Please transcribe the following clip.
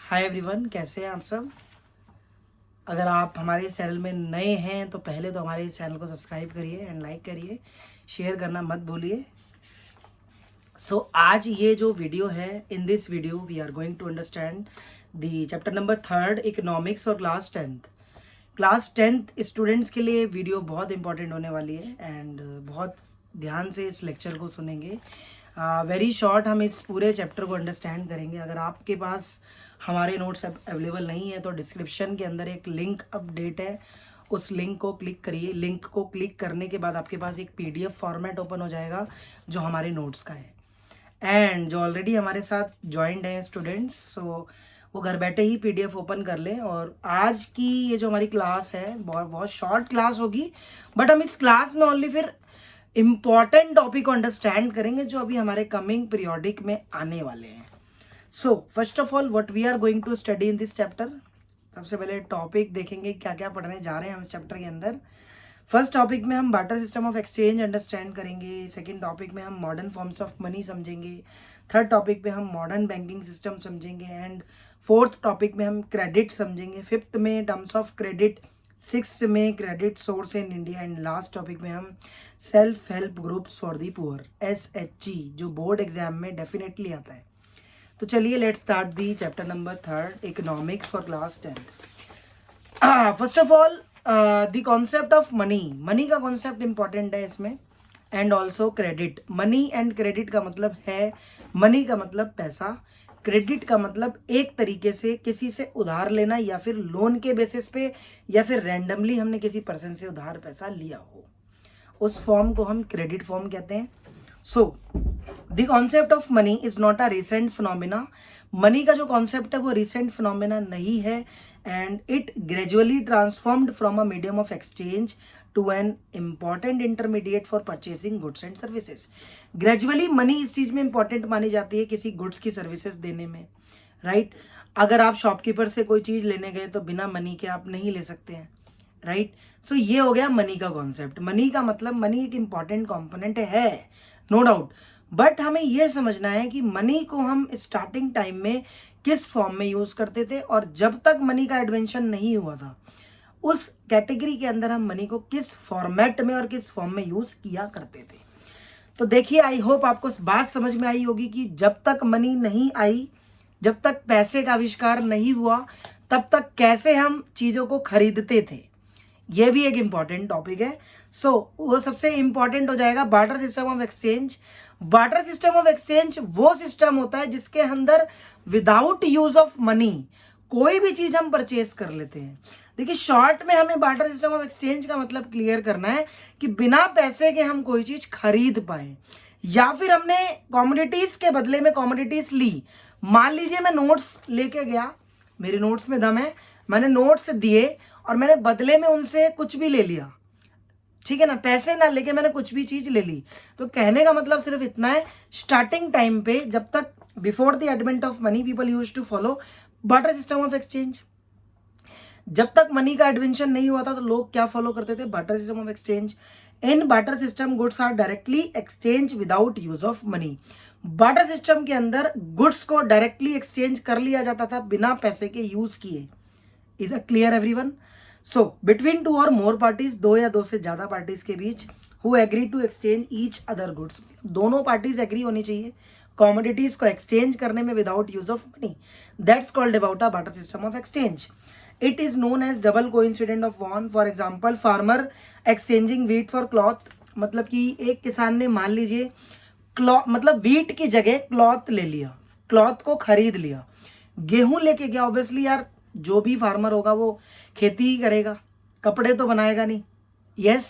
Hi everyone, कैसे हैं आप सब। अगर आप हमारे इस चैनल में नए हैं तो पहले तो हमारे इस चैनल को सब्सक्राइब करिए एंड लाइक करिए, शेयर करना मत भूलिए। आज ये जो वीडियो है, in this video we are going to understand the chapter number 3 economics और क्लास टेंथ स्टूडेंट्स के लिए वीडियो बहुत इंपॉर्टेंट होने वाली है एंड बहुत ध्यान से इस लेक्चर को सुनेंगे। वेरी शॉर्ट हम इस पूरे चैप्टर को अंडरस्टैंड करेंगे। अगर आपके पास हमारे नोट्स अवेलेबल नहीं है तो डिस्क्रिप्शन के अंदर एक लिंक अपडेट है, उस लिंक को क्लिक करिए। लिंक को क्लिक करने के बाद आपके पास एक पीडीएफ फॉर्मेट ओपन हो जाएगा जो हमारे नोट्स का है। एंड जो ऑलरेडी हमारे साथ ज्वाइंड हैं स्टूडेंट्स, सो वो घर बैठे ही पीडीएफ ओपन कर लें। और आज की ये जो हमारी क्लास है बहुत बहुत शॉर्ट क्लास होगी, बट हम इस क्लास में ओनली फिर इम्पॉर्टेंट टॉपिक को अंडरस्टैंड करेंगे जो अभी हमारे कमिंग पीरियोडिक में आने वाले हैं। So first of all what we are going to study in this chapter. सबसे पहले टॉपिक देखेंगे क्या क्या पढ़ने जा रहे हैं हम इस चैप्टर के अंदर। फर्स्ट टॉपिक में हम barter system of exchange understand करेंगे। सेकंड टॉपिक में हम मॉडर्न फॉर्म्स ऑफ मनी समझेंगे। थर्ड टॉपिक में हम मॉडर्न बैंकिंग सिस्टम समझेंगे एंड फोर्थ टॉपिक में हम क्रेडिट समझेंगे। फिफ्थ में टर्म्स ऑफ क्रेडिट, सिक्स्थ में credit source in India and last topic में हम self help groups for the poor, SHG, जो बोर्ड एग्जाम में डेफिनेटली आता है। तो चलिए let's start the chapter number 3 economics for class 10th। First of all the concept of money का concept important है इसमें and also credit. Money and credit का मतलब है, मनी का मतलब पैसा, क्रेडिट का मतलब एक तरीके से किसी से उधार लेना या फिर लोन के बेसिस पे या फिर रैंडमली हमने किसी पर्सन से उधार पैसा लिया हो, उस फॉर्म को हम क्रेडिट फॉर्म कहते हैं। So the concept of money is not a recent phenomena. Money का जो कॉन्सेप्ट है वो रिसेंट फिनोमिना नहीं है and it gradually transformed from a medium of exchange to an important intermediate for purchasing goods and services. Gradually money इस चीज में important मानी जाती है किसी गुड्स की सर्विसेज देने में, राइट। अगर आप शॉपकीपर से कोई चीज लेने गए तो बिना मनी के आप नहीं ले सकते हैं, राइट। सो ये हो गया मनी का कॉन्सेप्ट। मनी का मतलब, मनी एक इंपॉर्टेंट कंपोनेंट है, नो डाउट, बट हमें यह समझना है कि मनी को हम स्टार्टिंग टाइम में किस फॉर्म में यूज करते थे और जब तक मनी का एडवेंशन नहीं हुआ था उस कैटेगरी के अंदर हम मनी को किस फॉर्मेट में और किस फॉर्म में यूज किया करते थे। तो देखिए, आई होप आपको बात समझ में आई होगी कि जब तक मनी नहीं आई, जब तक पैसे का आविष्कार नहीं हुआ, तब तक कैसे हम चीजों को खरीदते थे, ये भी एक इंपॉर्टेंट टॉपिक है। सो वो सबसे इंपॉर्टेंट हो जाएगा barter system of exchange. Barter system of exchange वो सिस्टम होता है जिसके अंदर विदाउट यूज ऑफ मनी कोई भी चीज हम परचेज कर लेते हैं। देखिए, शॉर्ट में हमें बार्टर सिस्टम ऑफ एक्सचेंज का मतलब क्लियर करना है कि बिना पैसे के हम कोई चीज खरीद पाए या फिर हमने कॉमोडिटीज के बदले में कॉमोडिटीज ली। मान लीजिए मैं नोट्स लेके गया, मेरे नोट्स में दम है, मैंने नोट्स दिए और मैंने बदले में उनसे कुछ भी ले लिया, ठीक है ना, पैसे ना लेके मैंने कुछ भी चीज ले ली। तो कहने का मतलब सिर्फ इतना है, स्टार्टिंग टाइम पे जब तक before the advent of money people used to follow barter system of exchange. जब तक मनी का एडवेंशन नहीं हुआ था तो लोग क्या फॉलो करते थे, barter system of exchange. In barter system goods are directly exchange without use of money. Barter system के अंदर गुड्स को डायरेक्टली एक्सचेंज कर लिया जाता था बिना पैसे के यूज किए। Is a clear everyone? So between two और मोर पार्टीज, दो या दो से ज्यादा पार्टीज के बीच, who agree to exchange each other goods, दोनों पार्टीज एग्री होनी चाहिए कॉमोडिटीज को एक्सचेंज करने में without use of money. That's called about a barter system of exchange. It is known as double coincidence of one. For example, farmer exchanging wheat for cloth, मतलब कि एक किसान ने मान लीजिए क्लॉथ मतलब व्हीट की जगह क्लॉथ ले लिया, क्लॉथ को खरीद लिया। गेहूं लेके गया, ऑब्वियसली यार जो भी फार्मर होगा वो खेती ही करेगा, कपड़े तो बनाएगा नहीं, यस।